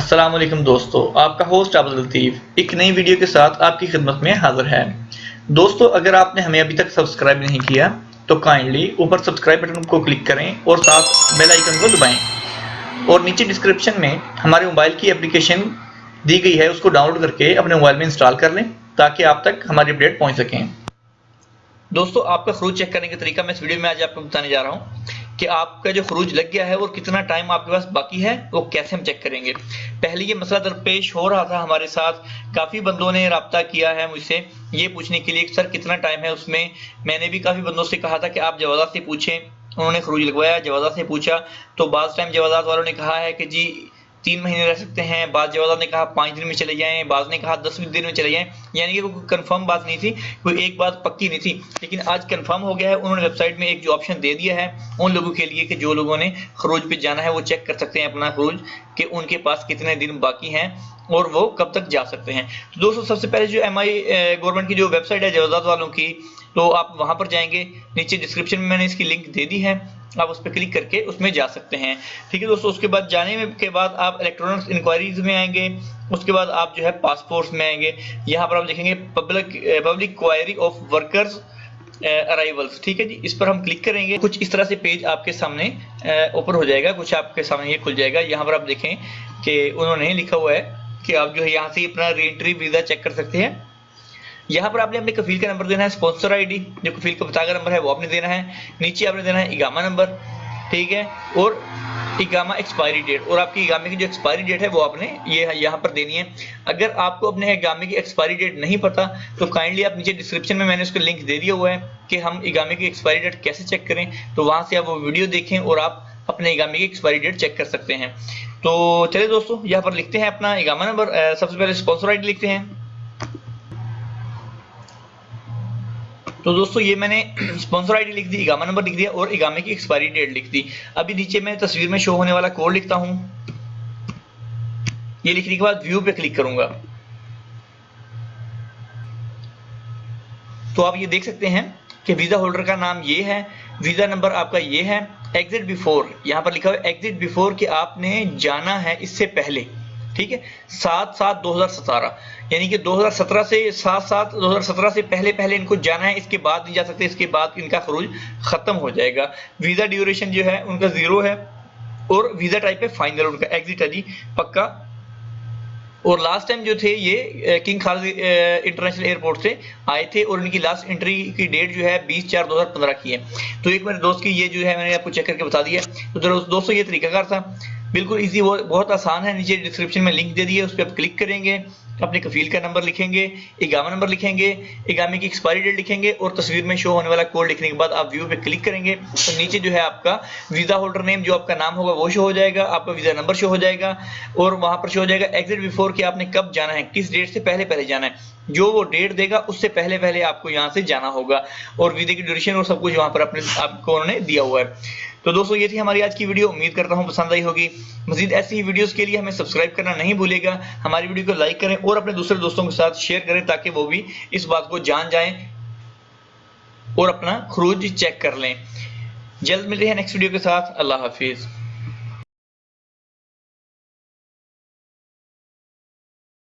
अस्सलाम वालेकुम दोस्तों, आपका होस्ट अब्दुल लतीफ़ एक नई वीडियो के साथ आपकी खिदमत में हाजिर है। दोस्तों, अगर आपने हमें अभी तक सब्सक्राइब नहीं किया तो काइंडली ऊपर सब्सक्राइब बटन को क्लिक करें और साथ बेल आइकन को दबाएं और नीचे डिस्क्रिप्शन में हमारे मोबाइल की एप्लीकेशन दी गई है, उसको डाउनलोड करके अपने मोबाइल में इंस्टॉल कर लें ताकि आप तक हमारी अपडेट पहुंच सकें। दोस्तों, आपका खरूज चेक करने का तरीका मैं इस वीडियो में आज आपको बताने जा रहा हूं कि आपका जो खरूज लग गया है और कितना टाइम आपके पास बाकी है वो कैसे हम चेक करेंगे। पहले ये मसला दरपेश हो रहा था हमारे साथ, काफ़ी बंदों ने राब्ता किया है मुझसे ये पूछने के लिए कि सर कितना टाइम है उसमें। मैंने भी काफ़ी बंदों से कहा था कि आप जवाज़ा से पूछें, उन्होंने खरूज लगवाया, जवाज़ा से पूछा तो बाज़ टाइम जवाज़ात वालों ने कहा है कि जी 3 महीने रह सकते हैं, बाज़ जवाज़ात ने कहा 5 दिन में चले जाएँ, बाज़ ने कहा 10 दिन में चले जाएँ। यानी कि कोई कन्फर्म बात नहीं थी, कोई एक बात पक्की नहीं थी, लेकिन आज कन्फर्म हो गया है। उन्होंने वेबसाइट में एक जो ऑप्शन दे दिया है उन लोगों के लिए कि जो लोगों ने खरूज पे जाना है वो चेक कर सकते हैं अपना खरूज कि उनके पास कितने दिन बाकी हैं और वो कब तक जा सकते हैं। तो दोस्तों, सबसे पहले जो एमआई गवर्नमेंट की जो वेबसाइट है जवाज़ात वालों की, तो आप वहां पर जाएंगे, नीचे डिस्क्रिप्शन में मैंने इसकी लिंक दे दी है, आप उस पर क्लिक करके उसमें जा सकते हैं। ठीक है दोस्तों, उसके बाद जाने में के बाद आप इलेक्ट्रॉनिक्स इंक्वायरीज में आएंगे, उसके बाद आप जो है पासपोर्ट्स में आएंगे। यहाँ पर आप देखेंगे public query of workers arrivals. ठीक है जी, इस पर हम क्लिक करेंगे, कुछ इस तरह से पेज आपके सामने ओपन हो जाएगा, कुछ आपके सामने ये खुल जाएगा। यहाँ पर आप देखें कि उन्होंने लिखा हुआ है कि आप जो है यहाँ से अपना रीएंट्री वीजा चेक कर सकते हैं। यहाँ पर आपने अपने कफील का नंबर देना है, स्पॉन्सर आईडी जो कफील का पता का नंबर है वो आपने देना है, नीचे आपने देना है इकामा नंबर, ठीक है, और इकामा एक्सपायरी डेट, और आपकी इकामे की जो एक्सपायरी डेट है वो आपने ये यहाँ पर देनी है। अगर आपको अपने इकामे की एक्सपायरी डेट नहीं पता तो काइंडली आप नीचे डिस्क्रिप्शन में मैंने उसका लिंक दे दिया हुआ है कि हम इकामे की एक्सपायरी डेट कैसे चेक करें, तो वहां से आप वो वीडियो देखें और आप अपने इकामे की एक्सपायरी डेट चेक कर सकते हैं। तो चलिए दोस्तों, यहाँ पर लिखते हैं अपना इकामा नंबर, सबसे पहले स्पॉन्सर आईडी लिखते हैं। तो दोस्तों, ये मैंने स्पॉन्सर आईडी लिख दी, इकामा नंबर लिख दिया और इकामे की एक्सपायरी डेट लिख दी। अभी नीचे मैं तस्वीर में शो होने वाला कोड लिखता हूं, ये लिखने के बाद व्यू पे क्लिक करूंगा तो आप ये देख सकते हैं कि वीजा होल्डर का नाम ये है, वीजा नंबर आपका ये है, एग्जिट बिफोर यहाँ पर लिखा हुआ है एग्जिट बिफोर कि आपने जाना है इससे पहले। ठीक है, 7/7/2017, यानी कि 2017 से 7/7/2017 से पहले पहले इनको जाना है, इसके बाद नहीं जा सकते, इसके बाद इनका खरूज खत्म हो जाएगा। वीजा ड्यूरेशन जो है उनका 0 है और वीजा टाइप है फाइनल, उनका एग्जिट है जी पक्का। और लास्ट टाइम जो थे ये किंग खालिद इंटरनेशनल एयरपोर्ट से आए थे और इनकी लास्ट एंट्री की डेट जो है 20/4/2015 की है। तो एक मेरे दोस्त की ये जो है मैंने आपको चेक करके बता दिया। तो दोस्तों, ये तरीकाकार था, बिल्कुल इजी, बहुत आसान है। नीचे डिस्क्रिप्शन में लिंक दे दिए, उस पर आप क्लिक करेंगे, अपने कफील का नंबर लिखेंगे, इकामा नंबर लिखेंगे, इकामे की एक्सपायरी डेट लिखेंगे और तस्वीर में शो होने वाला कोड लिखने के बाद आप व्यू पे क्लिक करेंगे तो नीचे जो है आपका वीजा होल्डर नेम जो आपका नाम होगा वो शो हो जाएगा, आपका वीजा नंबर शो हो जाएगा और वहां पर शो हो जाएगा एग्जिट बिफोर कि आपने कब जाना है, किस डेट से पहले पहले जाना है। जो वो डेट देगा उससे पहले पहले आपको यहाँ से जाना होगा और वीजा की ड्यूरेशन और सब कुछ वहां पर अपने आपको उन्होंने दिया हुआ है। तो दोस्तों, ये थी हमारी आज की वीडियो, उम्मीद करता हूँ पसंद आई होगी। मजीद ऐसी ही वीडियोस के लिए हमें सब्सक्राइब करना नहीं भूलिएगा, हमारी वीडियो को लाइक करें और अपने दूसरे दोस्तों के साथ शेयर करें ताकि वो भी इस बात को जान जाएं और अपना खरूज चेक कर लें। जल्द मिलते हैं नेक्स्ट वीडियो के साथ। अल्लाह हाफिज।